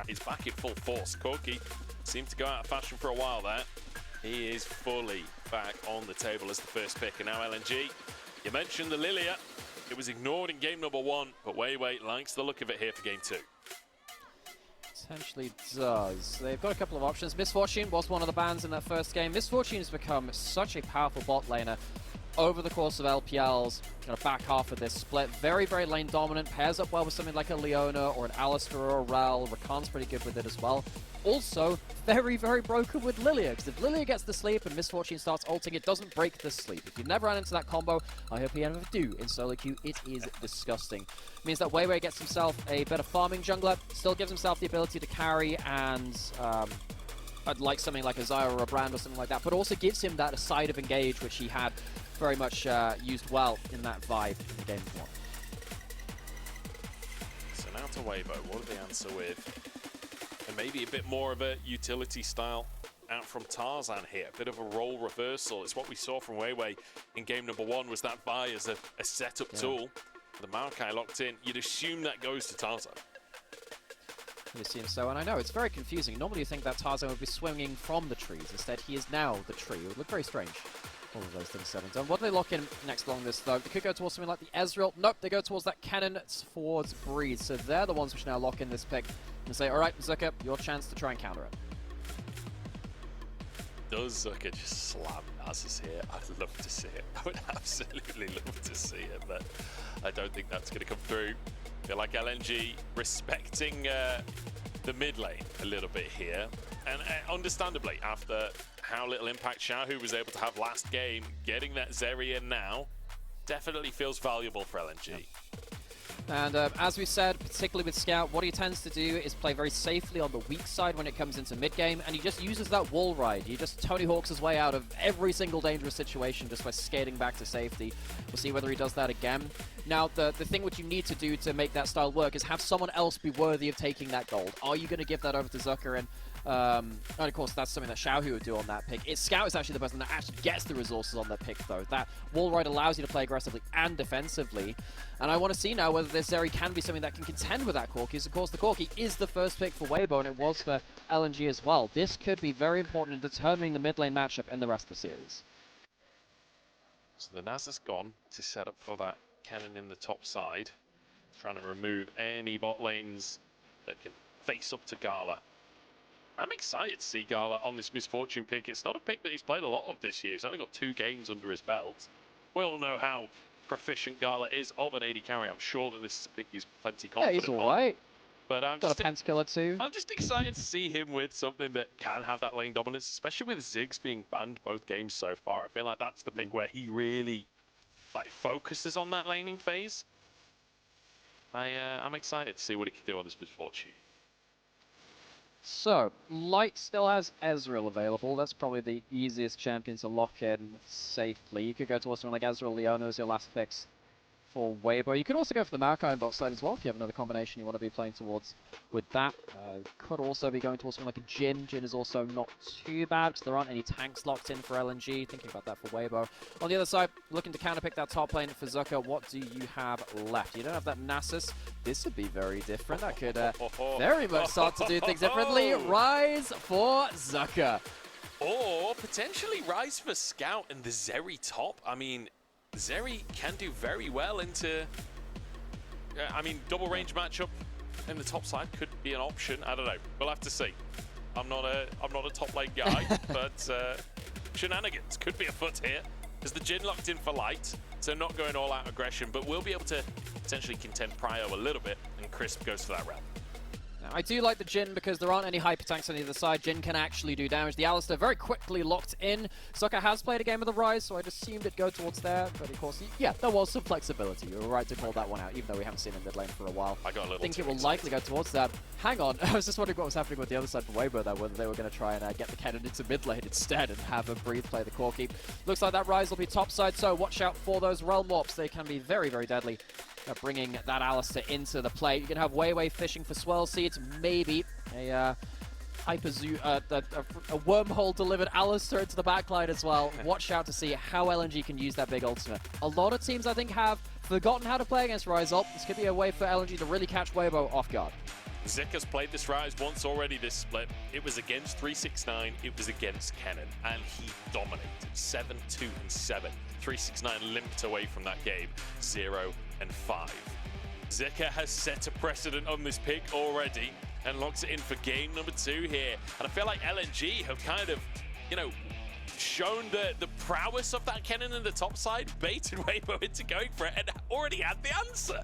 is back in full force. Corki seemed to go out of fashion for a while there. He is fully back on the table as the first pick. And now LNG, you mentioned the Lillia. It was ignored in game number 1, but WeiWei likes the look of it here for game 2. Potentially does. They've got a couple of options. Misfortune was one of the bans in that first game. Misfortune has become such a powerful bot laner over the course of LPL's back half of this split. Very, very lane dominant. Pairs up well with something like a Leona or an Alistar or a Rell. Rakan's pretty good with it as well. Also, very, very broken with Lillia, because if Lillia gets the sleep and Misfortune starts ulting, it doesn't break the sleep. If you've never run into that combo, I hope you ever do in solo queue. It is disgusting. It means that WeiWei gets himself a better farming jungler, still gives himself the ability to carry and I'd like something like a Zeri or a Brand or something like that, but also gives him that side of engage, which he had very much used well in that vibe in game 1. So now to Weibo, what do they answer with? And maybe a bit more of a utility style out from Tarzan here. A bit of a role reversal. It's what we saw from WeiWei in game number 1, was that buy as a setup tool. The Maokai locked in. You'd assume that goes to Tarzan. It seems so, and I know, it's very confusing. Normally you think that Tarzan would be swinging from the trees. Instead, he is now the tree. It would look very strange. All of those things said and done. What do they lock in next along this, though? They could go towards something like the Ezreal. Nope, they go towards that Kennen towards Breeze. So they're the ones which now lock in this pick and say, all right, Zika, your chance to try and counter it. Does Zika just slam Nasus here? I'd love to see it. I would absolutely love to see it, but I don't think that's going to come through. I feel like LNG respecting the mid lane a little bit here. And understandably, after how little impact Xiaohu was able to have last game, getting that Zeri in now definitely feels valuable for LNG. Yeah. And as we said, particularly with Scout, what he tends to do is play very safely on the weak side when it comes into mid-game, and he just uses that wall ride. He just Tony Hawk's his way out of every single dangerous situation just by skating back to safety. We'll see whether he does that again. Now, the thing which you need to do to make that style work is have someone else be worthy of taking that gold. Are you going to give that over to Zika? And of course, that's something that Xiaohu would do on that pick. Scout is actually the person that actually gets the resources on that pick, though. That wall ride allows you to play aggressively and defensively. And I want to see now whether this Zeri can be something that can contend with that Corki. Of course, the Corki is the first pick for Weibo, and it was for LNG as well. This could be very important in determining the mid lane matchup in the rest of the series. So the Naz has gone to set up for that Kennen in the top side, trying to remove any bot lanes that can face up to Gala. I'm excited to see Gala on this Misfortune pick. It's not a pick that he's played a lot of this year. He's only got 2 games under his belt. We all know how proficient Gala is of an AD carry. I'm sure that this pick is plenty confident. Yeah, he's alright. But I'm got a pentakill or 2. I'm just excited to see him with something that can have that lane dominance, especially with Ziggs being banned both games so far. I feel like that's the pick where he really focuses on that laning phase. I'm excited to see what he can do on this Misfortune. So, Light still has Ezreal available. That's probably the easiest champion to lock in safely. You could go towards someone like Ezreal, Leona as your last picks for Weibo. You could also go for the Maokai on bot side as well if you have another combination you want to be playing towards with that. Could also be going towards something like a Jhin. Jhin is also not too bad because there aren't any tanks locked in for LNG. Thinking about that for Weibo. On the other side, looking to counterpick that top lane for Zika. What do you have left? You don't have that Nasus. This would be very different. That could very much start to do things differently. Ryze for Zika. Or potentially Ryze for Scout and the Zeri top. I mean, Zeri can do very well into, double range matchup in the top side could be an option. I don't know. We'll have to see. I'm not a top lane guy, but shenanigans could be afoot here. There's the Jhin locked in for Light, so not going all out aggression, but we'll be able to potentially contend Prio a little bit, and Crisp goes for that round. Now, I do like the Jhin because there aren't any hyper tanks on either side. Jhin can actually do damage. The Alistar very quickly locked in. Zika has played a game of the Ryze, so I'd assumed it'd go towards there. But of course, yeah, there was some flexibility. You were right to call that one out, even though we haven't seen him mid lane for a while. I got a little think it will likely go towards that. Hang on, I was just wondering what was happening with the other side for Weibo there, whether they were going to try and get the Kennen into mid lane instead and have a Breathe play the Corki. Looks like that Ryze will be top side, so watch out for those Realm Warps. They can be very, very deadly. Bringing that Alistar into the play. You can have WeiWei fishing for swell seeds, maybe a a wormhole delivered Alistar into the backline as well. Watch out to see how LNG can use that big ultimate. A lot of teams, I think, have forgotten how to play against Ryze ult. This could be a way for LNG to really catch Weibo off guard. Zika's played this Ryze once already this split. It was against 369, it was against Kennen, and he dominated. 7-2 and 7. 369 limped away from that game, 0 and 5. Zika has set a precedent on this pick already and locks it in for game number 2 here. And I feel like LNG have kind of, you know, shown the prowess of that Kennen in the top side, baited Weibo into going for it, and already had the answer.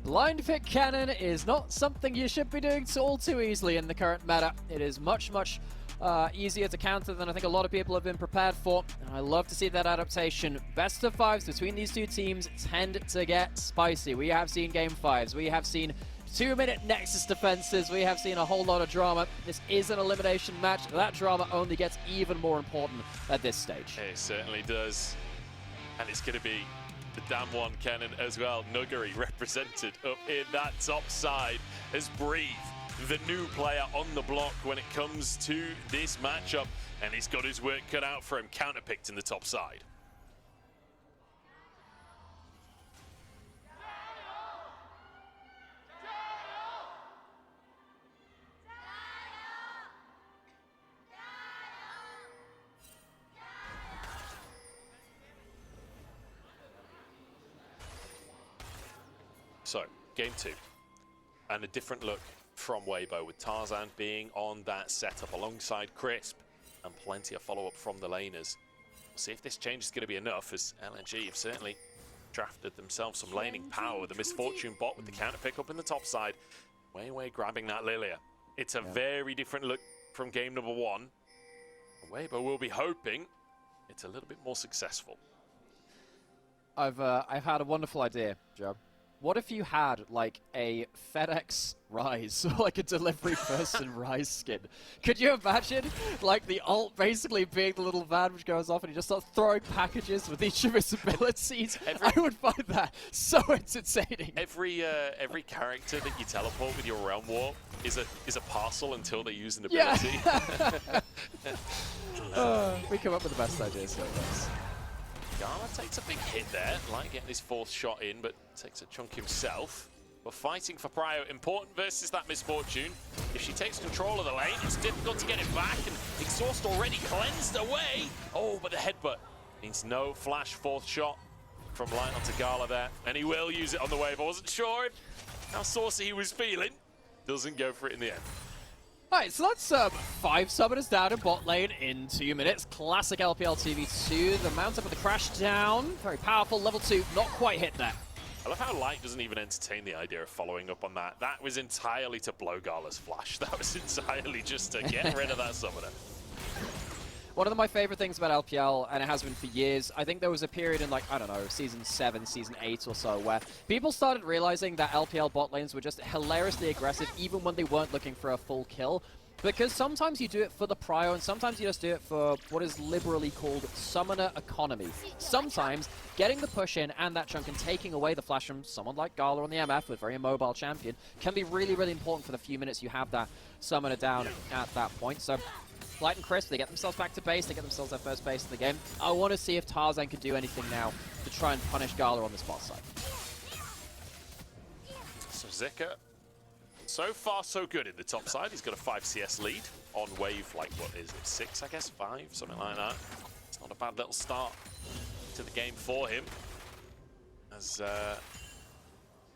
Blind pick Kennen is not something you should be doing all too easily in the current meta. It is much easier to counter than I think a lot of people have been prepared for. And I love to see that adaptation. Best of 5s between these two teams tend to get spicy. We have seen game 5s. We have seen 2-minute Nexus defenses. We have seen a whole lot of drama. This is an elimination match. That drama only gets even more important at this stage. It certainly does. And it's going to be the damn one Kennen as well. Nuggery represented up in that top side as Breathe, the new player on the block when it comes to this matchup. And he's got his work cut out for him. Counterpicked in the top side. So, game 2, and a different look from Weibo, with Tarzan being on that setup alongside Crisp, and plenty of follow-up from the laners. We'll see if this change is going to be enough, as LNG have certainly drafted themselves some laning power with the Misfortune bot with the counter pick up in the top side. WeiWei grabbing that Lillia. It's a very different look from game number 1. Weibo will be hoping it's a little bit more successful. I've had a wonderful idea, Joe. What if you had, like, a FedEx Ryze, or like a delivery person Ryze skin? Could you imagine, like, the ult basically being the little van which goes off and you just start throwing packages with each of its abilities? I would find that so entertaining. Every character that you teleport with your Realm Warp is a parcel until they use an ability. Yeah. We come up with the best ideas, so that's... Gala takes a big hit there, like getting his 4th shot in, but takes a chunk himself. But fighting for Prio, important versus that Misfortune. If she takes control of the lane, it's difficult to get it back, and Exhaust already cleansed away. Oh, but the headbutt means no flash 4th shot from line onto Gala there, and he will use it on the wave. I wasn't sure how saucy he was feeling. Doesn't go for it in the end. Alright, so that's 5 summoners down in bot lane in 2 minutes. Classic LPL TV2. The mount up with the crash down. Very powerful. Level 2, not quite hit there. I love how Light doesn't even entertain the idea of following up on that. That was entirely to blow Gala's flash. That was entirely just to get rid of that summoner. One of my favorite things about LPL, and it has been for years, I think there was a period in, like, I don't know, season 7, season 8 or so, where people started realizing that LPL bot lanes were just hilariously aggressive even when they weren't looking for a full kill. Because sometimes you do it for the prio, and sometimes you just do it for what is liberally called summoner economy. Sometimes getting the push in and that chunk and taking away the flash from someone like Gala on the MF, with a very immobile champion, can be really, really important for the few minutes you have that summoner down at that point. So Light and Crisp, they get themselves back to base, they get themselves their first base in the game. I want to see if Tarzan can do anything now to try and punish Gala on the spot side. So Zika, so far so good in the top side. He's got a 5 CS lead on wave, like, what is it, 6, I guess, 5, something like that. It's not a bad little start to the game for him, as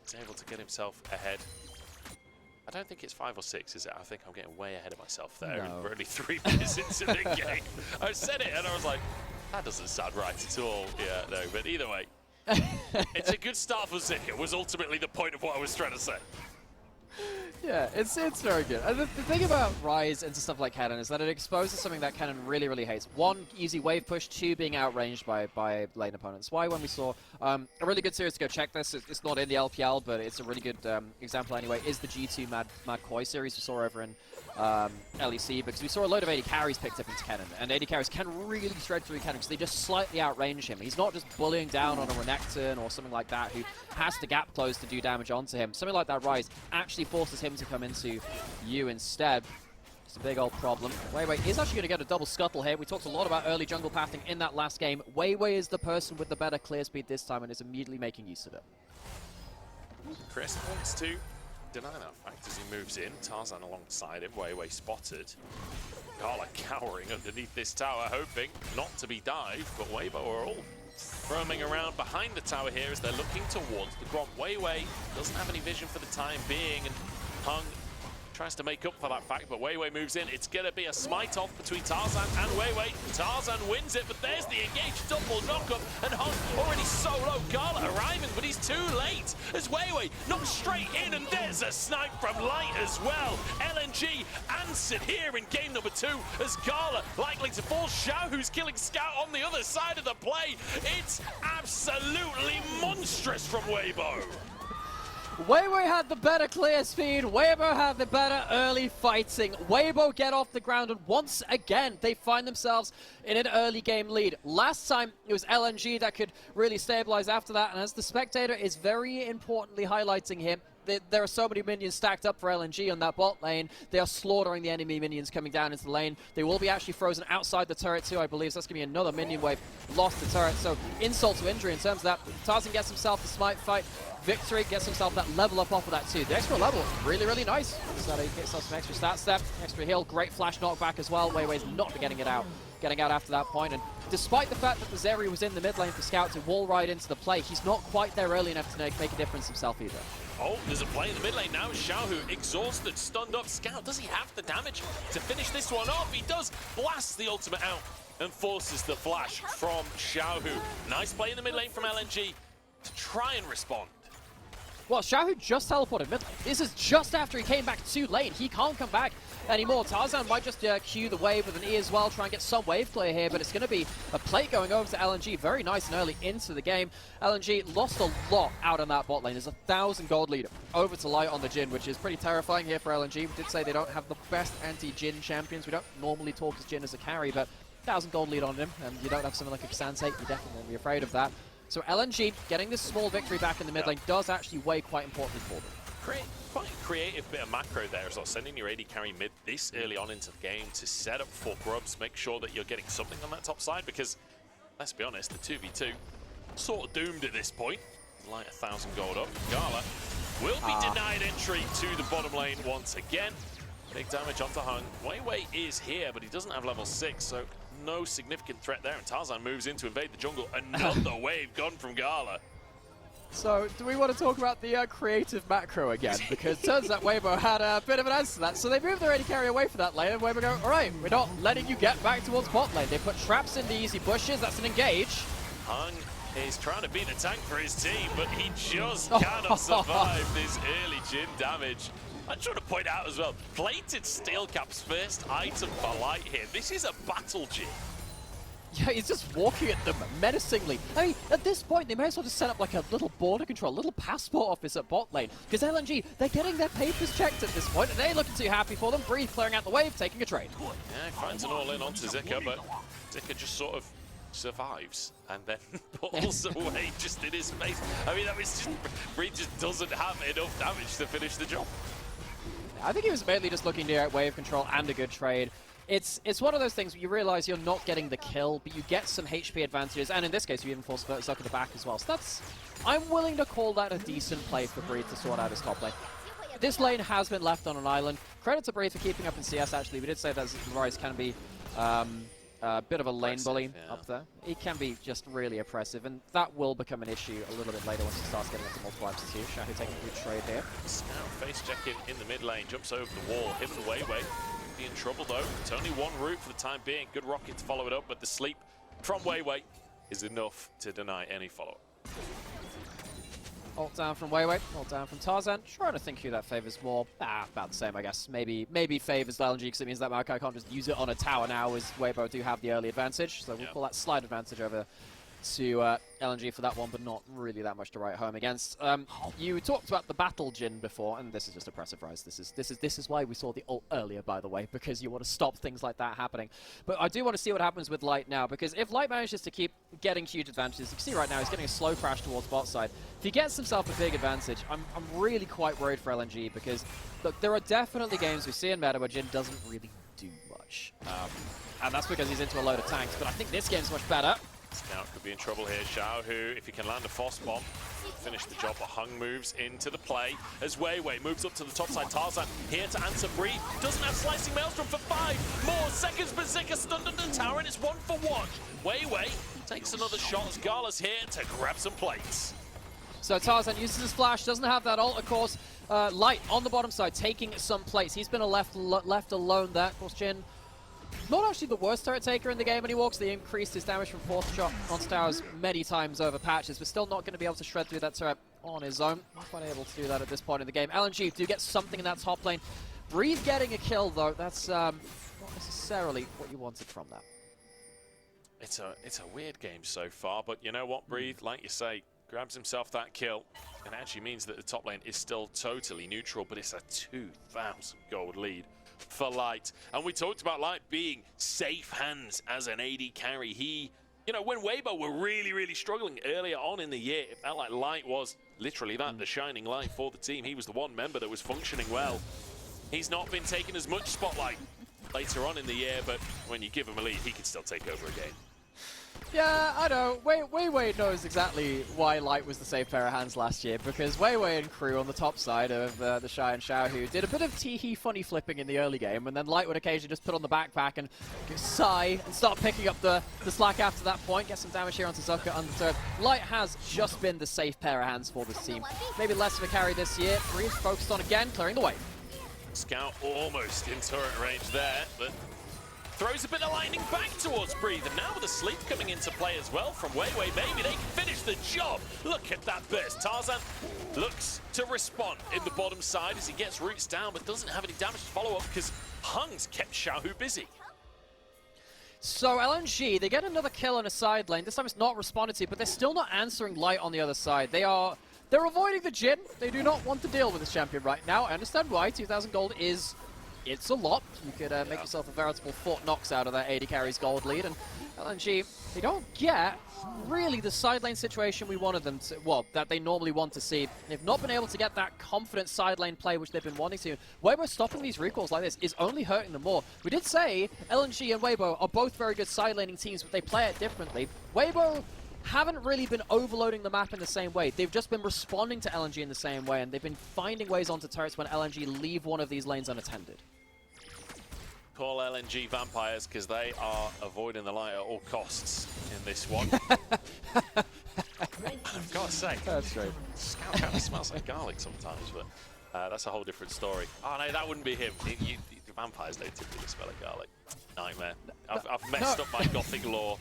he's able to get himself ahead. I don't think it's 5 or 6, is it? I think I'm getting way ahead of myself there. No. We're only 3 minutes into the game. I said it and I was like, that doesn't sound right at all. Yeah, no, but either way, it's a good start for Zika, was ultimately the point of what I was trying to say. Yeah, it's very good. And the thing about Ryze and stuff like Kennen is that it exposes something that Kennen really, really hates. 1, easy wave push. 2, being outranged by lane opponents. Why, when we saw a really good series to go check this, it's not in the LPL, but it's a really good example anyway, is the G2 Mad Koi series we saw over in LEC, because we saw a load of AD carries picked up into Kennen, and AD carries can really shred through Kennen because they just slightly outrange him. He's not just bullying down on a Renekton or something like that who has to gap close to do damage onto him. Something like that Ryze actually forces him to come into you instead. It's a big old problem. WeiWei is actually going to get a double scuttle here. We talked a lot about early jungle pathing in that last game. WeiWei is the person with the better clear speed this time and is immediately making use of it. Chris wants to deny that fact as he moves in. Tarzan alongside him, WeiWei spotted. Gala cowering underneath this tower, hoping not to be dived, but Weibo are all roaming around behind the tower here as they're looking towards the Gromp. WeiWei doesn't have any vision for the time being, and Hung tries to make up for that fact, but WeiWei moves in. It's going to be a smite off between Tarzan and WeiWei. Tarzan wins it, but there's the engaged double knockup, and Hung already so low. Gala arriving, but he's too late as WeiWei knocks straight in, and there's a snipe from Light as well. LNG answered here in game number 2 as Gala likely to fall. Xiaohu's killing Scout on the other side of the play. It's absolutely monstrous from Weibo. WeiWei had the better clear speed, Weibo had the better early fighting. Weibo get off the ground, and once again they find themselves in an early game lead. Last time it was LNG that could really stabilize after that, and as the spectator is very importantly highlighting here, there are so many minions stacked up for LNG on that bot lane. They are slaughtering the enemy minions coming down into the lane. They will be actually frozen outside the turret too, I believe. So that's going to be another minion wave lost to turret. So insult to injury in terms of that. Tarzan gets himself the smite fight. Victory gets himself that level up off of that too. The extra level, really, really nice. So he gets himself some extra stat step, extra heal, great flash knockback as well. WeiWei's not getting it out. Getting out after that point, and despite the fact that the Zeri was in the mid lane for Scout to wall ride into the play, he's not quite there early enough to make a difference himself either. Oh, there's a play in the mid lane now. Xiaohu exhausted, stunned up. Scout, does he have the damage to finish this one off? He does. Blasts the ultimate out and forces the flash from Xiaohu. Nice play in the mid lane from LNG to try and respond. Well, Xiaohu just teleported mid lane. This is just after he came back too late. He can't come back anymore. Tarzan might just cue the wave with an E as well, try and get some wave clear here, but it's going to be a play going over to LNG. Very nice and early into the game. LNG lost a lot out on that bot lane. There's 1,000 gold lead over to Light on the Jhin, which is pretty terrifying here for LNG. We did say they don't have the best anti-Jhin champions. We don't normally talk as Jhin as a carry, but 1,000 gold lead on him, and you don't have something like a Xansate, you're definitely be afraid of that. So LNG getting this small victory back in the mid lane does actually weigh quite importantly for them. Quite a creative bit of macro there as well, sending your AD carry mid this early on into the game to set up for grubs, make sure that you're getting something on that top side, because let's be honest, the 2v2 sort of doomed at this point. Light 1,000 gold up. Gala will be denied entry to the bottom lane once again. Big damage onto Hung. WeiWei is here, but he doesn't have level 6, so no significant threat there, and Tarzan moves in to invade the jungle. Another wave gone from Gala. So, do we want to talk about the creative macro again? Because it turns out Weibo had a bit of an answer to that. So they moved their AD carry away for that lane, and Weibo go, alright, we're not letting you get back towards bot lane. They put traps in the easy bushes, that's an engage. Hung is trying to beat the tank for his team, but he just cannot survive this early Jhin damage. I just want to point out as well, plated steel cap's first item for Light here. This is a battle Jhin. Yeah, he's just walking at them menacingly. I mean, at this point, they may as well just set up like a little border control, a little passport office at bot lane. Because LNG, they're getting their papers checked at this point, and they're looking too happy for them. Breathe, clearing out the wave, taking a trade. Yeah, finds an all-in onto Zika, but Zika just sort of survives and then pulls away just in his face. I mean, that was just, Breathe just doesn't have enough damage to finish the job. I think he was mainly just looking to get wave control and a good trade. It's one of those things where you realize you're not getting the kill, but you get some HP advantages, and in this case, you even force Zuck at the back as well. So that's, I'm willing to call that a decent play for Breathe to sort out his top lane. This lane has been left on an island. Credit to Breathe for keeping up in CS, actually. We did say that Ryze can be a bit of a lane bully up there. He can be just really oppressive, and that will become an issue a little bit later once he starts getting into multiple items too. Xiaohu taking a good trade here. Scout face checking in the mid lane, jumps over the wall, hidden WeiWei. Be in trouble though. It's only one route for the time being. Good rocket to follow it up, but the sleep from WeiWei is enough to deny any follow-up. Ult down from WeiWei, ult down from Tarzan. Trying to think who that favors more. About the same, I guess. Maybe favors LNG because it means that Maokai can't just use it on a tower now, as Weibo do have the early advantage. So we'll call that slight advantage over to LNG for that one, but not really that much to write home against. You talked about the battle Jhin before, and this is just oppressive Ryze. This is why we saw the ult earlier, by the way, because you want to stop things like that happening. But I do want to see what happens with Light now, because if Light manages to keep getting huge advantages, you can see right now he's getting a slow crash towards bot side. If he gets himself a big advantage, I'm really quite worried for LNG, because look, there are definitely games we see in meta where Jhin doesn't really do much. And that's because he's into a load of tanks, but I think this game's much better. Scout could be in trouble here. Xiaohu, if he can land a Foss bomb, finish the job, but Hung moves into the play as WeiWei moves up to the top side. Tarzan here to answer Breathe. Doesn't have Slicing Maelstrom for 5 more seconds, but Zika stunned under the tower, and it's 1 for 1. WeiWei takes another shot as Gala's here to grab some plates. So Tarzan uses his flash, doesn't have that ult, of course. Light on the bottom side, taking some plates. He's been left alone there. Of course, Jhin, not actually the worst turret taker in the game anymore, because they increased his damage from 4th shot on towers many times over patches, but still not going to be able to shred through that turret on his own. Not quite able to do that at this point in the game. LNG do get something in that top lane. Breathe getting a kill, though, that's not necessarily what you wanted from that. It's a weird game so far, but you know what, Breathe, like you say, grabs himself that kill, and actually means that the top lane is still totally neutral, but it's a 2,000 gold lead for Light. And we talked about Light being safe hands as an AD carry. He, you know, when Weibo were really struggling earlier on in the year, it felt like Light was literally that, the shining light for the team. He was the one member that was functioning well. He's not been taking as much spotlight later on in the year, but when you give him a lead, he can still take over a game. Yeah, I know. WeiWei knows exactly why Light was the safe pair of hands last year, because WeiWei and crew on the top side of the Shy and Xiaohu did a bit of tee-hee funny flipping in the early game, and then Light would occasionally just put on the backpack and sigh and start picking up the slack after that point, get some damage here onto Zika undeterred. Light has just been the safe pair of hands for this team. Maybe less of a carry this year. Breathe focused on again, clearing the way. Scout almost in turret range there, but throws a bit of lightning back towards Breathe, and now with the sleep coming into play as well from WeiWei, maybe they can finish the job. Look at that burst. Tarzan looks to respond in the bottom side as he gets roots down, but doesn't have any damage to follow up because Hung's kept Xiaohu busy. So LNG, they get another kill on a side lane. This time it's not responded to, but they're still not answering Light on the other side. They're avoiding the Jhin. They do not want to deal with this champion right now. I understand why. 2,000 gold it's a lot. You could make yourself a veritable Fort Knox out of that 80 carries gold lead. And LNG, they don't get really the side lane situation we wanted them to, well, that they normally want to see. They've not been able to get that confident side lane play which they've been wanting to. Weibo stopping these recalls like this is only hurting them more. We did say LNG and Weibo are both very good side laning teams, but they play it differently. Weibo haven't really been overloading the map in the same way. They've just been responding to LNG in the same way, and they've been finding ways onto turrets when LNG leave one of these lanes unattended. Call LNG vampires because they are avoiding the light at all costs in this one. I've got to say, That's right. Scout kind of smells like garlic sometimes, but that's a whole different story. Oh no, that wouldn't be him. The vampires don't typically smell like garlic. Nightmare. I've messed up my gothic lore.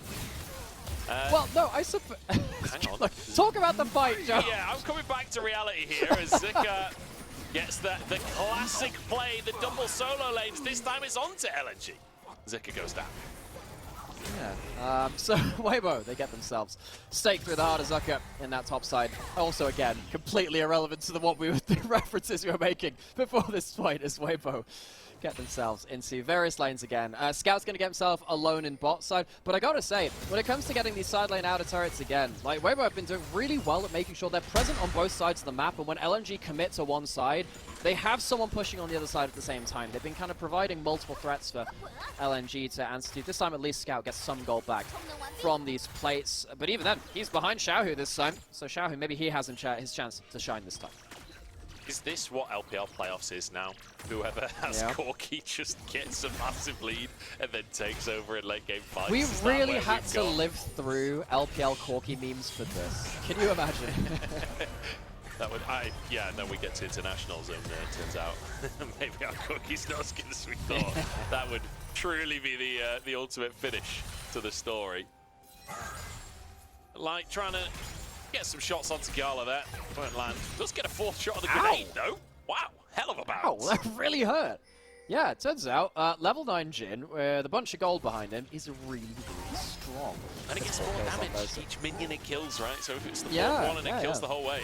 Well, no, I suppose. Hang on. Talk about the fight, Joe. Yeah, I'm coming back to reality here as Zika gets the classic play, the double solo lanes. This time it's on to LNG. Zika goes down. Yeah. So Weibo, they get themselves staked through the heart of Zika in that top side. Also, again, completely irrelevant to the references we were making before this fight as Weibo get themselves into various lanes again. Scout's going to get himself alone in bot side, but I gotta say, when it comes to getting these side lane outer turrets again, like Weibo have been doing really well at making sure they're present on both sides of the map, and when LNG commit to one side, they have someone pushing on the other side at the same time. They've been kind of providing multiple threats for LNG to answer to. This time at least Scout gets some gold back from these plates, but even then, he's behind Xiaohu this time, so Xiaohu, maybe he has his chance to shine this time. Is this what LPL playoffs is now? Whoever has Corki just gets a massive lead and then takes over in late game fights. We really had to live through LPL Corki memes for this. Can you imagine? That would, yeah, and then we get to internationals and it turns out maybe our Corki's not as good as we thought. That would truly be the ultimate finish to the story. Like trying to get some shots onto Gala there. Won't land. Does get a 4th shot of the grenade though. Wow, hell of a bounce. Ow, that really hurt. Yeah, it turns out level 9 Jhin, with a bunch of gold behind him, is really strong. And it gets more damage each minion it kills, right? So if it's the 4th one and it kills the whole wave.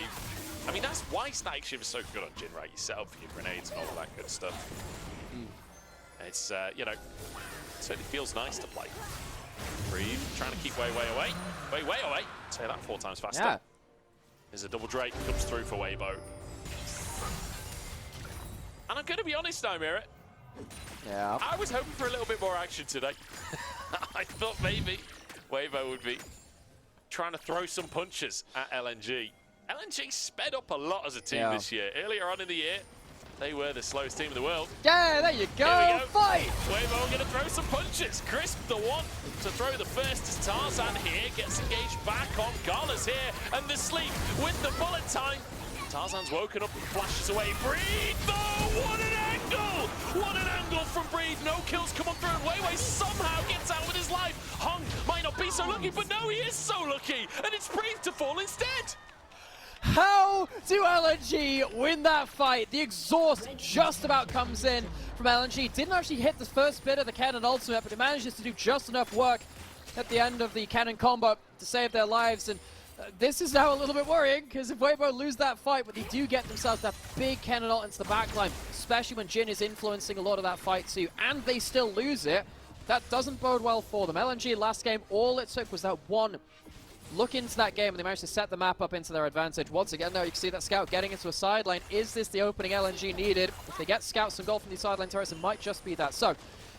I mean, that's why Static Shiv is so good on Jhin, right? You set up for your grenades and all that good stuff. It's, you know, it certainly feels nice to play. Breathe, trying to keep WeiWei away. WeiWei away. Say that 4 times faster. Yeah. There's a double Drake, comes through for Weibo. And I'm going to be honest, Nymeara. Yeah. I was hoping for a little bit more action today. I thought maybe Weibo would be trying to throw some punches at LNG. LNG sped up a lot as a team this year. Earlier on in the year, they were the slowest team in the world. Yeah, there you go. Here we go. Fight! Weibo going to throw some punches. Crisp, the one to throw the first as Tarzan here gets engaged back on. Gala's here, and the sleep with the bullet time. Tarzan's woken up and flashes away. Breathe, though! What an angle! What an angle from Breathe. No kills come on through, and WeiWei somehow gets out with his life. Hung might not be so lucky, but no, he is so lucky. And it's Breathe to fall instead. How do LNG win that fight? The exhaust just about comes in from LNG. Didn't actually hit the first bit of the Kennen ultimate, but it manages to do just enough work at the end of the Kennen combo to save their lives. And this is now a little bit worrying, because if Weibo lose that fight, but they do get themselves that big Kennen ult into the backline, especially when Jhin is influencing a lot of that fight too, and they still lose it, that doesn't bode well for them. LNG last game, all it took was that one look into that game, and they managed to set the map up into their advantage. Once again, though, you can see that Scout getting into a sideline. Is this the opening LNG needed? If they get Scouts and goal from these sideline turrets, it might just be that. So,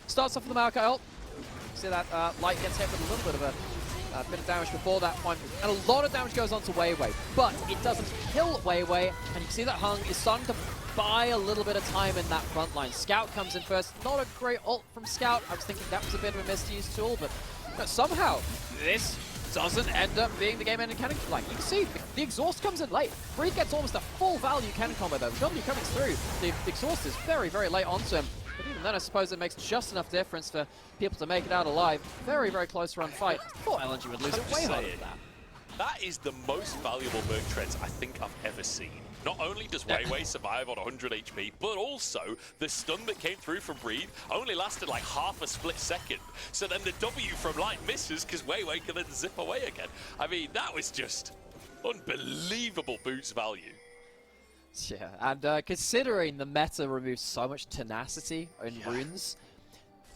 starts off with the Maokai ult. See that light gets hit with a little bit of a bit of damage before that point. And a lot of damage goes on to WeiWei, but it doesn't kill WeiWei. And you can see that Hung is starting to buy a little bit of time in that front line. Scout comes in first. Not a great ult from Scout. I was thinking that was a bit of a misused tool, but somehow this doesn't end up being the game-ending cannon line. You can see the exhaust comes in late. Breathe gets almost a full value cannon combo though. The W coming through, the exhaust is very, very late onto him. But even then, I suppose it makes just enough difference for people to make it out alive. Very, very close run fight. I thought LNG would lose it way harder than that. That is the most valuable Merc Treads I think I've ever seen. Not only does WeiWei survive on 100 HP, but also the stun that came through from Breathe only lasted like half a split second. So then the W from Light misses because WeiWei can then zip away again. I mean, that was just unbelievable boost value. Yeah, and considering the meta removes so much tenacity in runes,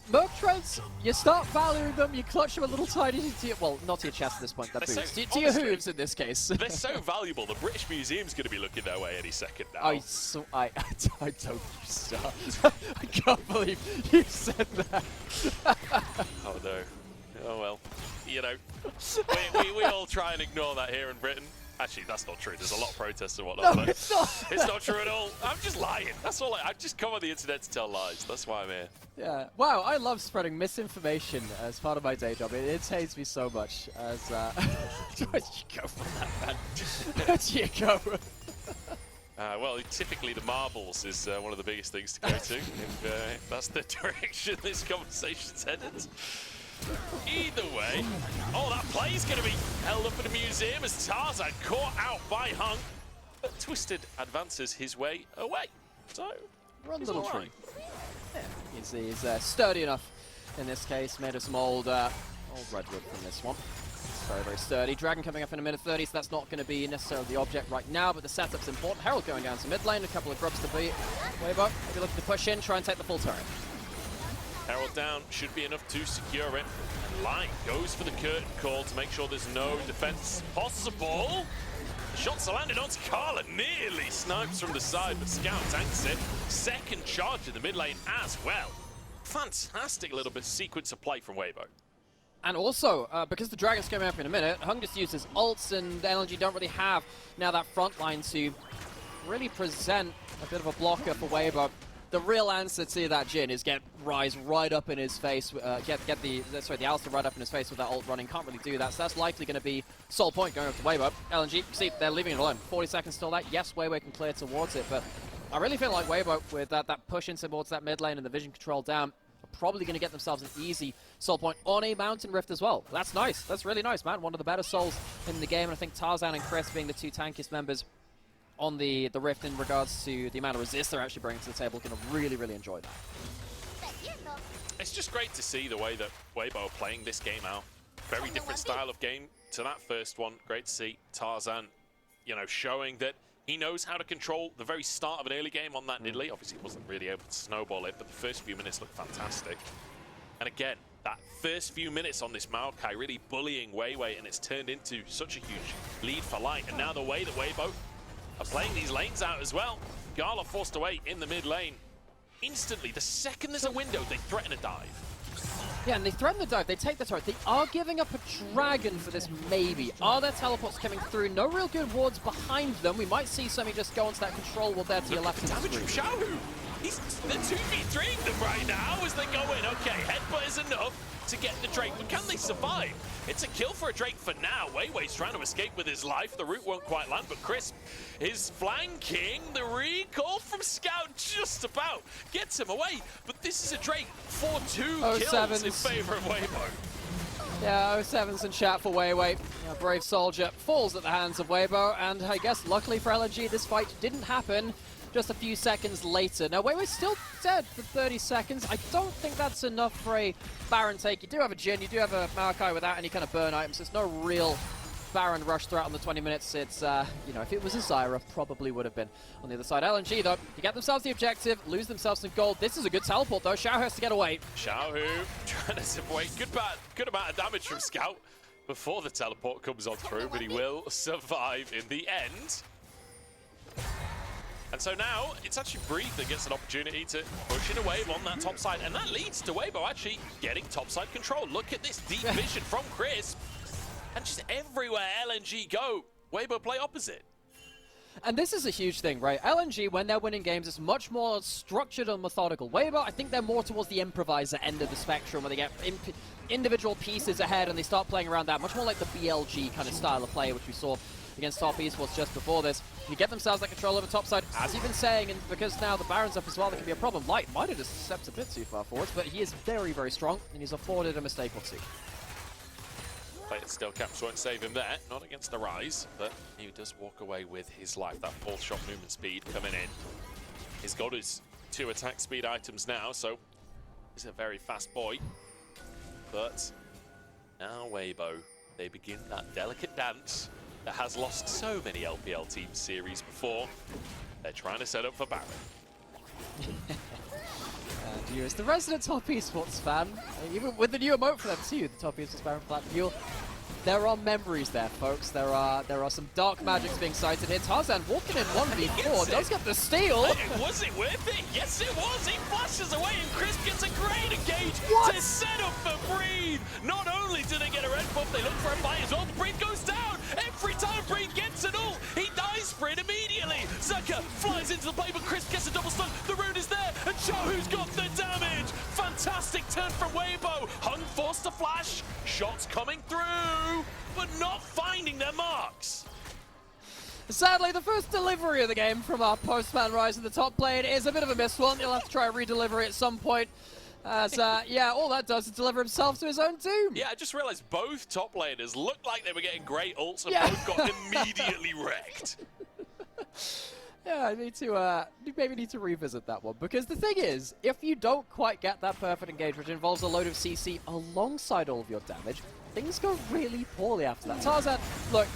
Merc Treads, you start valuing them, you clutch them a little tiny to your, well, not to your chest at this point, that boost. To your hooves in this case. They're so valuable, the British Museum's going to be looking their way any second now. I don't stop. I can't believe you said that. Oh no. Oh well. You know, we all try and ignore that here in Britain. Actually, that's not true. There's a lot of protests and whatnot. No, it's not. It's not true at all. I'm just lying. That's all. I just come on the internet to tell lies. That's why I'm here. Yeah. Wow, I love spreading misinformation as part of my day job. It entertains me so much. As where'd you go from that, man? Where'd you go? Well, typically the marbles is one of the biggest things to go to. If that's the direction this conversation's headed. Either way, oh, that play's going to be held up in a museum as Tarzan caught out by Hung, but Twisted advances his way away. So, Run little tree. Yeah, he's sturdy enough in this case, made of some old redwood from this one. Very, very sturdy. Dragon coming up in a minute 30, so that's not going to be necessarily the object right now, but the setup's important. Herald going down to mid lane, a couple of grubs to beat. Weibo, maybe looking to push in, try and take the full turret. Herald down should be enough to secure it. And Light goes for the curtain call to make sure there's no defense possible. The shots are landed onto Gala, nearly snipes from the side, but Scout tanks it. Second charge in the mid lane as well. Fantastic little bit of sequence of play from Weibo. And also, because the Dragon's coming up in a minute, Hung just uses ults, and LNG don't really have now that front line to really present a bit of a blocker for Weibo. The real answer to that Jhin is get Ryze right up in his face, get the Alistar right up in his face with that ult running. Can't really do that, so that's likely going to be sole point going up to Weibo. LNG, see, they're leaving it alone. 40 seconds till that. Yes, WeiWei can clear towards it, but I really feel like Weibo, with that push in towards that mid lane and the vision control down, are probably going to get themselves an easy soul point on a Mountain Rift as well. That's nice. That's really nice, man. One of the better souls in the game, and I think Tarzan and Chris being the two tankiest members on the Rift in regards to the amount of resist they're actually bringing to the table, going to really, really enjoy that. It's just great to see the way that Weibo are playing this game out. Very different style of game to that first one. Great to see Tarzan, you know, showing that he knows how to control the very start of an early game on that Nidalee. Obviously, he wasn't really able to snowball it, but the first few minutes looked fantastic. And again, that first few minutes on this Maokai really bullying WeiWei, and it's turned into such a huge lead for Light. And now the way that Weibo are playing these lanes out as well. Gala forced away in the mid lane. Instantly, the second there's a window, they threaten a dive. Yeah, and they threaten the dive, they take the turret. They are giving up a dragon for this, maybe. Are there teleports coming through? No real good wards behind them. We might see somebody just go onto that control wall there to your left. Damage from Xiaohu. They're 2v3ing them right now as they go in. Okay, headbutt is enough to get the Drake, but can they survive? It's a kill for a Drake for now. WeiWei's trying to escape with his life. The root won't quite land, but Crisp is flanking. The recall from Scout just about gets him away, but this is a Drake for 2 kills in favor of Weibo. Yeah, 07's in chat for WeiWei. A brave soldier falls at the hands of Weibo, and I guess luckily for LNG, this fight didn't happen just a few seconds later. Now, WeiWei's still dead for 30 seconds. I don't think that's enough for a Baron take. You do have a Jhin, you do have a Maokai without any kind of burn items. There's no real Baron rush throughout on the 20 minutes. It's, you know, if it was a Zyra, probably would have been on the other side. LNG, though, to get themselves the objective, lose themselves some gold. This is a good teleport, though. Xiaohu has to get away. Xiaohu trying to zip away. Good amount of damage from Scout before the teleport comes on through, but he will survive in the end. And so now, it's actually Breathe that gets an opportunity to push in a wave on that top side, and that leads to Weibo actually getting topside control. Look at this deep vision from Crisp, and just everywhere LNG go, Weibo play opposite. And this is a huge thing, right? LNG, when they're winning games, is much more structured and methodical. Weibo, I think they're more towards the improviser end of the spectrum, where they get individual pieces ahead and they start playing around that, much more like the BLG kind of style of play, which we saw against Top Esports just before this. You get themselves that control over top side, as you've been saying, and because now the Baron's up as well, there can be a problem. Light might have just stepped a bit too far forwards, but he is very, very strong, and he's afforded a mistake or two. But still, Caps won't save him there, not against the Ryze, but he does walk away with his life. That fourth shot movement speed coming in. He's got his 2 attack speed items now, so he's a very fast boy. But now Weibo, they begin that delicate dance that has lost so many LPL team series before. They're trying to set up for Baron. And you, as the resident Top Esports fan, even with the new emote for them too, the Top Esports Baron Platform, there are memories there, folks. There are some dark magics being sighted here. Tarzan walking in 1v4, does get the steal. Was it worth it? Yes, it was. He flashes away, and Crisp gets a great engage to set up for Breathe. Not only do they get a red buff, they look for a fight as well. Breathe goes down. Every time Breathe gets an ult, he dies for it immediately. Zika flies into the play, but Crisp gets a double stun. The rune is there, and Xiaohu's got the damage. Fantastic turn from Weibo. Hung forced to flash. Shots coming through, but not finding their marks. Sadly, the first delivery of the game from our postman Ryze in the top lane is a bit of a missed one. He'll have to try and re-deliver it at some point. As, yeah, all that does is deliver himself to his own doom. Yeah, I just realized both top laners looked like they were getting great ults and both got immediately wrecked. Yeah, I need to, maybe need to revisit that one, because the thing is, if you don't quite get that perfect engage, which involves a load of CC alongside all of your damage, things go really poorly after that. Tarzan, look,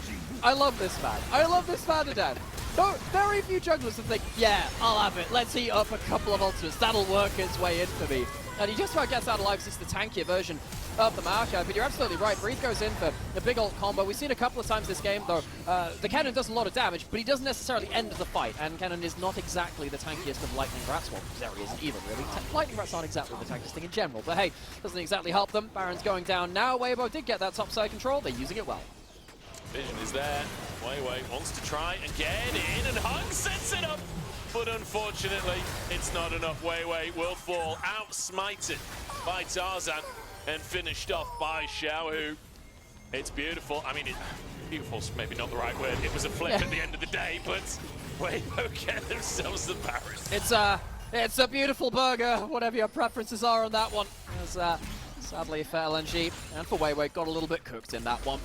I love this man. I love this man to death. No, very few jugglers that think, yeah, I'll have it. Let's heat up a couple of ultimates. That'll work its way in for me. And he just about gets out alive. It's the tankier version of the Maokai, but you're absolutely right. Breathe goes in for a big ult combo. We've seen a couple of times this game, though. The Kennen does a lot of damage, but he doesn't necessarily end the fight, and Kennen is not exactly the tankiest of Lightning Rats. Well, Zeri isn't either, really. Lightning Rats aren't exactly the tankiest thing in general, but hey, doesn't exactly help them. Baron's going down now. Weibo did get that top side control. They're using it well. Vision is there. WeiWei wants to try and get in, and Hung sets it up. But unfortunately, it's not enough. WeiWei will fall, outsmited by Tarzan and finished off by Xiaohu. It's beautiful. I mean, beautiful's maybe not the right word. It was a flip at the end of the day, but Weibo get themselves the Baron. It's a beautiful burger, whatever your preferences are on that one. As, sadly for LNG and for WeiWei, got a little bit cooked in that one.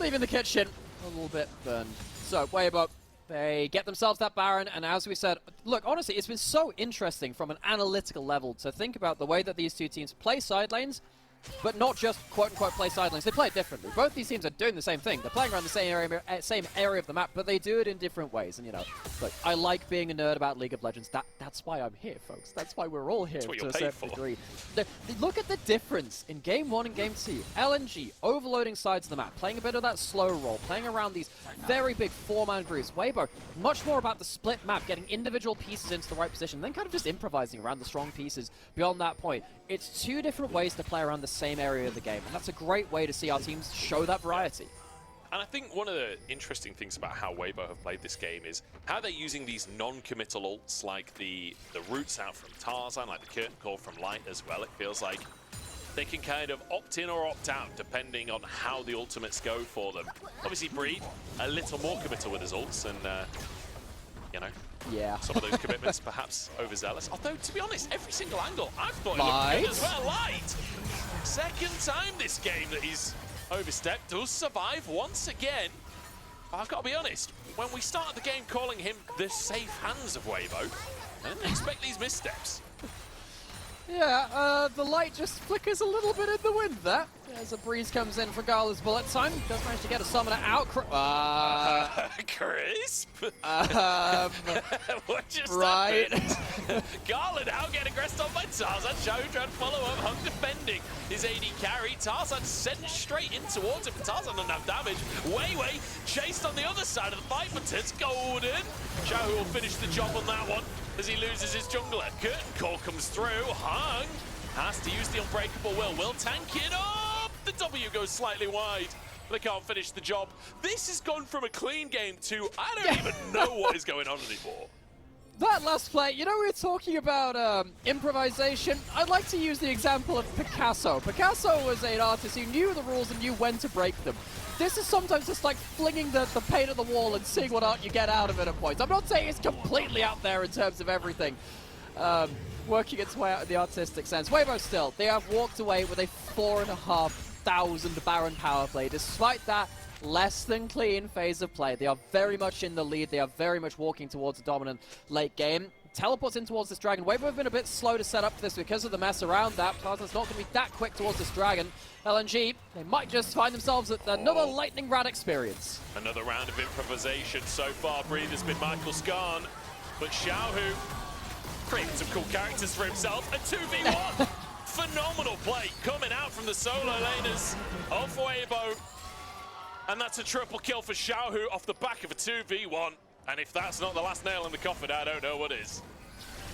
Leaving the kitchen a little bit burned. So Weibo, they get themselves that Baron, and as we said, look, honestly, it's been so interesting from an analytical level to think about the way that these two teams play side lanes but not just quote-unquote play sidelines. They play it differently. Both these teams are doing the same thing. They're playing around the same area of the map, but they do it in different ways. And, you know, look, I like being a nerd about League of Legends. That's why I'm here, folks. That's why we're all here to a certain degree. Look at the difference in Game 1 and Game 2. LNG, overloading sides of the map, playing a bit of that slow roll, playing around these very big 4-man groups. Weibo, much more about the split map, getting individual pieces into the right position, then kind of just improvising around the strong pieces beyond that point. It's two different ways to play around the same area of the game, and that's a great way to see our teams show that variety. And I think one of the interesting things about how Weibo have played this game is how they're using these non-committal ults, like the roots out from Tarzan, like the curtain call from Light as well. It feels like they can kind of opt in or opt out depending on how the ultimates go for them. Obviously, Breed a little more committal with his ults, and you know, yeah, some of those commitments perhaps overzealous. Although, to be honest, every single angle I've thought it looked good as well. Light, second time this game that he's overstepped, does survive once again. I've got to be honest, when we started the game calling him the safe hands of Weibo, I didn't expect these missteps. Yeah, the light just flickers a little bit in the wind there. As a breeze comes in for Gala's bullet time, does manage to get a summoner out. Crisp? What just right. happened? Gala now getting aggressed on by Tarzan. Xiaohu trying to follow up, Hung defending his AD carry. Tarzan sent straight in towards him, but Tarzan doesn't have damage. WeiWei chased on the other side of the fight, but it's golden. Xiaohu will finish the job on that one as he loses his jungler. Curtain call comes through. Hung has to use the unbreakable will tank it up. The W goes slightly wide. They can't finish the job. This has gone from a clean game to I don't even know what is going on anymore. That last play, you know, we were talking about improvisation. I'd like to use the example of Picasso. Picasso was an artist who knew the rules and knew when to break them. This is sometimes just like flinging the paint at the wall and seeing what art you get out of it at points. I'm not saying it's completely out there in terms of everything. Working its way out of the artistic sense. Weibo still, they have walked away with a 4,500 Baron power play. Despite that less than clean phase of play, they are very much in the lead. They are very much walking towards a dominant late game. Teleports in towards this dragon. Weibo have been a bit slow to set up for this because of the mess around that. Tarzan's not going to be that quick towards this dragon. LNG, they might just find themselves at another lightning rod experience. Another round of improvisation so far. Breathe has been Michael Skarn, but Xiaohu creating some cool characters for himself. A 2v1. Phenomenal play coming out from the solo laners of Weibo. And that's a triple kill for Xiaohu off the back of a 2v1. And if that's not the last nail in the coffin, I don't know what is.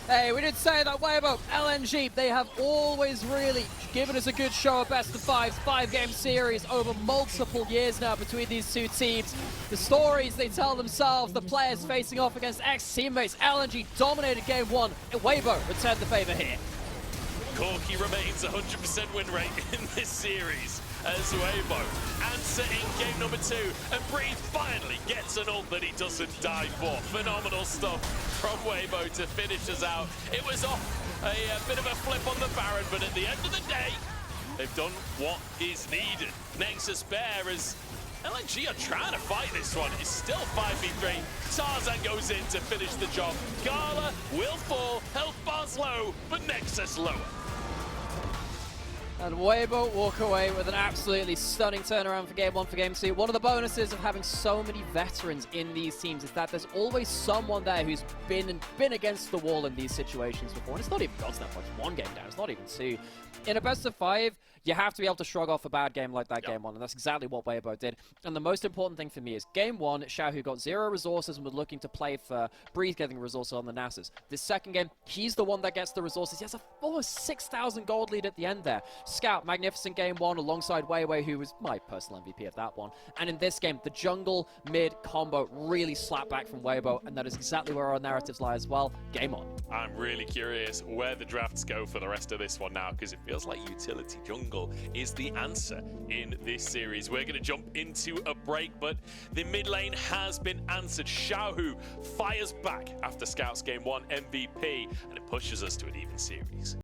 Hey, we did say that Weibo, LNG, they have always really given us a good show of best of fives, 5-game series over multiple years now between these two teams. The stories they tell themselves, the players facing off against ex-teammates. LNG dominated game 1, and Weibo returned the favor here. Corki remains 100% win rate in this series as Weibo answer in game number 2, and Breathe finally gets an ult that he doesn't die for. Phenomenal stuff from Weibo to finish us out. It was off a bit of a flip on the Baron, but at the end of the day, they've done what is needed. Nexus Bear as LNG are trying to fight this one. It's still 5v3. Tarzan goes in to finish the job. Gala will fall, health bars low, but Nexus lower. And Weibo walk away with an absolutely stunning turnaround for game 1 for game 2. One of the bonuses of having so many veterans in these teams is that there's always someone there who's been against the wall in these situations before. And it's not even got to that much. 1 game down, it's not even 2. In a best of 5, you have to be able to shrug off a bad game like that game 1, and that's exactly what Weibo did. And the most important thing for me is game 1, Xiaohu got 0 resources and was looking to play for Breeze getting resources on the Nasus. This second game, he's the one that gets the resources. He has a almost 6,000 gold lead at the end there. Scout, magnificent game 1 alongside WeiWei, who was my personal MVP of that one. And in this game, the jungle mid combo really slapped back from Weibo, and that is exactly where our narratives lie as well. Game on. I'm really curious where the drafts go for the rest of this one now, because it feels like utility jungle is the answer in this series. We're going to jump into a break, but the mid lane has been answered. Xiaohu fires back after Scout's game 1 MVP, and it pushes us to an even series.